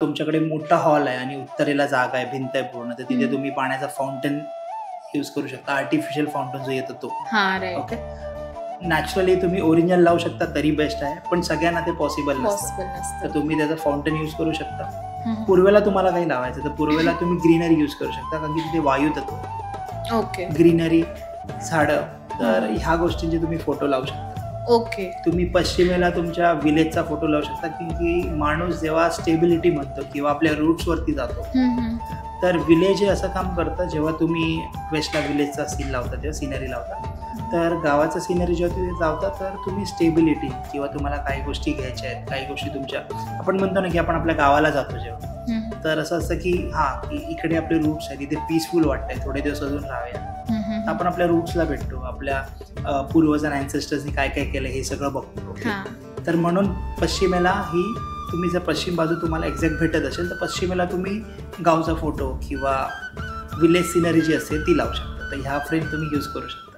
तुमच्याकडे मोठा हॉल आहे आणि उत्तरेला जागा आहे, भिंत आहे पूर्ण, तर तिथे हं. तुम्ही पाण्याचा फाउंटन यूज करू शकता. आर्टिफिशियल फाउंटन जो येतो तो. हां, राइट. ओके. नॅचरली तुम्ही ओरिजिनल लावू शकता तरी बेस्ट आहे, पण सगळ्यांना ते पॉसिबल नसतं. पॉसिबल तर नसतं. तुम्ही त्याचं फाउंटन यूज करू शकता. हं. पूर्वेला तुम्हाला काही लावायचं तर पूर्वेला तुम्ही ग्रीनरी यूज करू शकता, कारण की तिथे वायू तत्व, ओके. ग्रीनरी, झाडं, तर ह्या गोष्टींचे तुम्ही फोटो लावू शकता. ओके. तुम्ही पश्चिमेला तुमच्या विलेजचा फोटो लावू शकता, की माणूस जेव्हा स्टेबिलिटी म्हणतो किंवा आपल्या रूट्सवरती जातो, हं, हं. तर विलेज हे असं काम करतं, जेव्हा तुम्ही वेस्टला विलेजचा सीन लावता, तेव्हा सिनरी लावता, तर गावाचं सिनरी जेव्हा तुम्ही लावता, तर तुम्ही स्टेबिलिटी किंवा तुम्हाला काही गोष्टी घ्यायच्या आहेत, काही गोष्टी तुमच्या, आपण म्हणतो ना की आपण आपल्या गावाला जातो जेव्हा, हं. तर असं असतं की की इकडे आपले रूट्स आहेत, इथे पीसफुल वाटतंय, थोडे दिवस अजून राहूया. हं, हं. आपण आपल्या रूट्सला भेटतो, आपल्या पूर्वजांना, अँसेस्टर्सनी काय काय केलं हे सगळं बघतो. हां. तर म्हणून पश्चिमेला ही तुम्ही जर पश्चिम बाजू तुम्हाला एक्झॅक्ट भेटत असेल, तर पश्चिमेला तुम्ही गावचा फोटो किंवा विलेज सिनरी जी असते ती लावू शकता. तर ह्या फ्रेम तुम्ही यूज करू शकता.